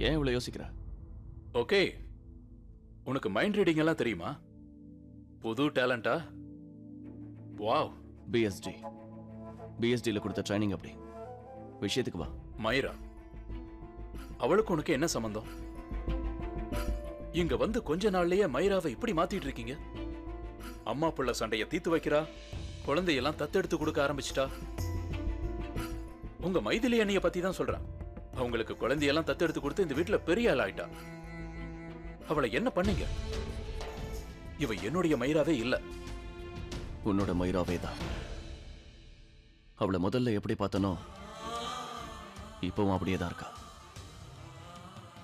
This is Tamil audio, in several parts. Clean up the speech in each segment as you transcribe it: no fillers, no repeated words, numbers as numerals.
ஏன் இவ்வளவு யோசிக்கிற? ஓகே, உனக்கு மைண்ட் ரீடிங் எல்லாம் தெரியுமா? புது டேலண்டா? வாவ். பிஎஸ்டில கொடுத்த ட்ரைனிங் அப்படி. விஷயத்துக்கு வா. மைரா, அவளுக்கு உனக்கு என்ன சம்பந்தம்? இங்க வந்து கொஞ்ச நாள்லயே மைராவை இப்படி மாத்திட்டு இருக்கீங்க. அம்மா புள்ள சண்டைய தீத்து வைக்கிறா, குழந்தையெல்லாம் தத்தெடுத்து கொடுக்க ஆரம்பிச்சிட்டா. உங்க மைதிலி அண்ணிய பத்தி தான் சொல்றேன். அவங்களுக்கு குழந்தையெல்லாம் தத்தெடுத்து கொடுத்து இந்த வீட்டுல பெரிய ஆள் ஆயிட்டா. அவளை என்ன பண்ணீங்க? இவ என்னுடைய மைராவே இல்ல. உன்னோட மைராவே தான். அவளை முதல்ல எப்படி பார்த்தனோ இப்பவும் அப்படியே தான் இருக்கா.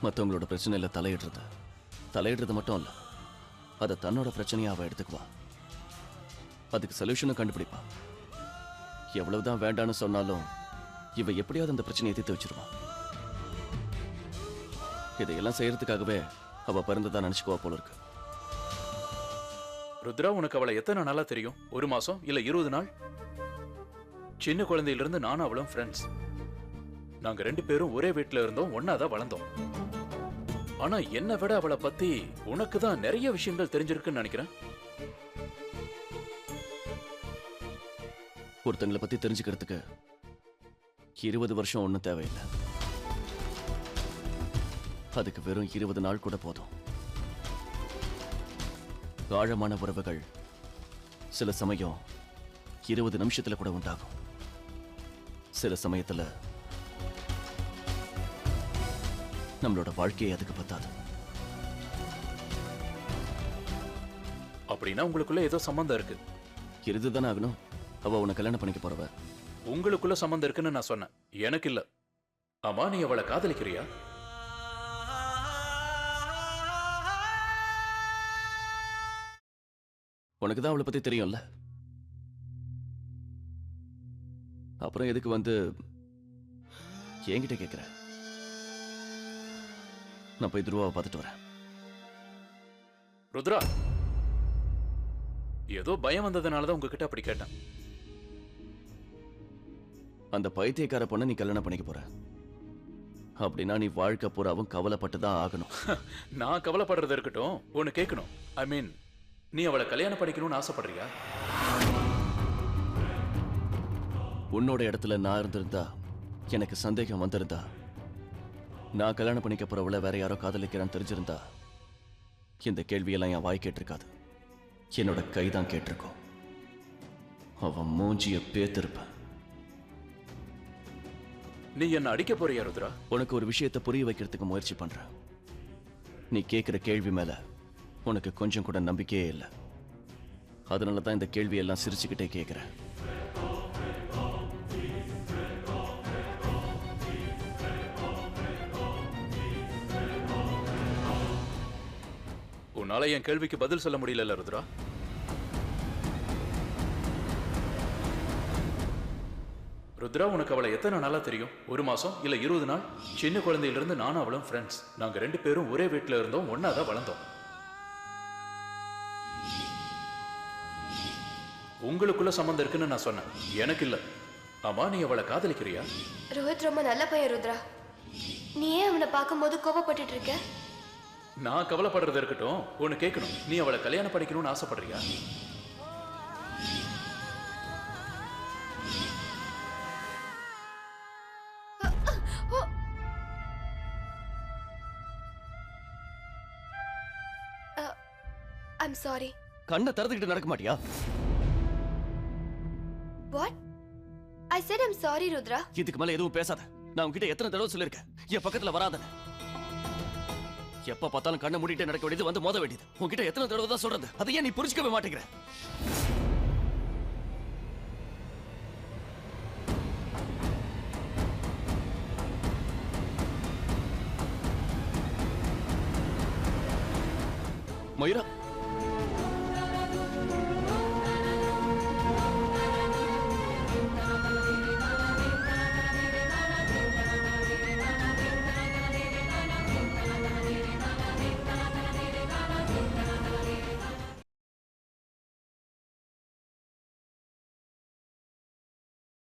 மற்றவங்களோட பிரச்சனையில தலையிடுறது மட்டும் இல்ல, அதை தன்னோட பிரச்சனையா அவ எடுத்துக்குவா. அதுக்கு சொல்யூஷனும் கண்டுபிடிப்பா. எவ்வளவுதான் வேண்டான்னு சொன்னாலும் இவ எப்படியாவது அந்த பிரச்சனையை தீர்த்து வச்சிருவா. இதையெல்லாம் செய்யறதுக்காகவே அவ பிறந்ததா நினைச்சுக்குவா போல இருக்கு. ருத்ரா, உனக்கு அவளை எத்தனை நாளா தெரியும்? 1 மாசம் இல்ல 20 நாள்? சின்ன குழந்தையிலிருந்து நானும் அவளும் ஃப்ரெண்ட்ஸ். நாங்க 2 பேரும் ஒரே வீட்டுல இருந்தோம், ஒன்னாதான் வளர்ந்தோம். ஆனா என்னை விட அவளை பத்தி உனக்கு தான் நிறைய விஷயங்கள் தெரிஞ்சிருக்குன்னு நினைக்கிறேன். ஒருத்தங்களை பத்தி தெரிஞ்சுக்கிறதுக்கு 20 வருஷம் ஒன்றும் தேவையில்லை. அதுக்கு வெறும் 20 நாள் கூட போதும். ஆழமான உறவுகள் சில சமயம் 20 நிமிஷத்துல கூட உண்டாகும். சில சமயத்துல நம்மளோட வாழ்க்கையை அதுக்கு பத்தாது. அப்படின்னா உங்களுக்குள்ள ஏதோ சம்பந்தம் இருக்கு. இருந்துதானே ஆகணும். அவ உன்னை கல்யாணம் பண்ணிக்க போறவ. உங்களுக்குள்ள சம்பந்தம் இருக்குன்னு நான் சொன்னேன், எனக்கு இல்ல. ஆமா, நீ அவளை காதலிக்கிறியா? உனக்கு தான் அவளை பத்தி தெரியும்ல, அப்புறம் எதுக்கு வந்து என்கிட்ட கேட்கிற? நான் போய் துருவாவை பார்த்துட்டு வரேன். ருத்ரா, ஏதோ பயம் வந்ததுனாலதான் உங்ககிட்ட அப்படி கேட்டேன். அந்த பைத்தியக்கார பொண்ணை நீ கல்யாணம் பண்ணிக்க போற அப்படின்னா நீ வாழ்க்கை பூராவும் கவலைப்பட்டுதான் ஆகணும். நான் கவலைப்படுறது இருக்கட்டும், ஒன்னு கேட்கணும். ஐ மீன், நீ அவளை கல்யாணம் பண்ணிக்கணும்னு ஆசைப்படுறியா? உன்னோட இடத்துல நான் இருந்திருந்தா, எனக்கு சந்தேகம் வந்திருந்தா, நான் கல்யாணம் பண்ணிக்க போறவளை வேற யாரோ காதலிக்கிறான்னு தெரிஞ்சிருந்தா, இந்த கேள்வியெல்லாம் என் வாய் கேட்டிருக்காது. என்னோட கைதான் கேட்டிருக்கோம். அவன் மூஞ்சிய பேத்திருப்ப. நீ என்ன அடிக்க போறியா ருத்ரா? உனக்கு ஒரு விஷயத்தை புரிய வைக்கிறதுக்கு முயற்சி பண்ற. நீ கேட்கிற கேள்வி மேல உனக்கு கொஞ்சம் கூட நம்பிக்கையே இல்லை. அதனால தான் இந்த கேள்வியெல்லாம் சிரிச்சுக்கிட்டே கேட்கிறேன். உன்னால என் கேள்விக்கு பதில் சொல்ல முடியல ருத்ரா. ருத்ரா, உனக்கு அவளை எத்தனை நாளா தெரியும்? 1 மாசம் இல்ல 20 நாள்? சின்ன குழந்தையிலிருந்து நானும் அவளும் ஃப்ரெண்ட்ஸ். நாங்க 2 பேரும் ஒரே வீட்டுல இருந்தோம், ஒன்னாதான் வளர்ந்தோம். உங்களுக்குள்ள சம்பந்தம் இருக்குன்னு நான் சொன்னேன், எனக்கு இல்ல. ஆமா, நீ அவளை காதலிக்கிறியா? ரோஹித் ரொம்ப நல்ல பையன் ருத்ரா. நீ ஏன் அவனை பார்க்கும்போது கோபப்பட்டு இருக்க? நான் கவலைப்படுறது இருக்கட்டும், ஒன்னு கேட்கணும். நீ அவளை கல்யாணம் பண்ணிக்கணும்னு ஆசைப்படுறியா? I'm sorry. கண்ணை திறந்துக்கிட்டு நடக்க மாட்டியா? What? I said I'm sorry, Rudra. இதுக்கு மேல எதுவும் பேசாத. நான் உன்கிட்ட எத்தனை தடவை சொல்லிருக்கேன், என் பக்கத்துல வராதன்னு. எப்ப பார்த்தாலும் கண்ணை மூடிட்டு நடக்க வேண்டியது, வந்து மோத வேண்டியது. உன்கிட்ட எத்தனை தடவை தான் சொல்றது? அதை ஏன் நீ புரிஞ்சுக்கவே மாட்டேங்கிற? மயூரா,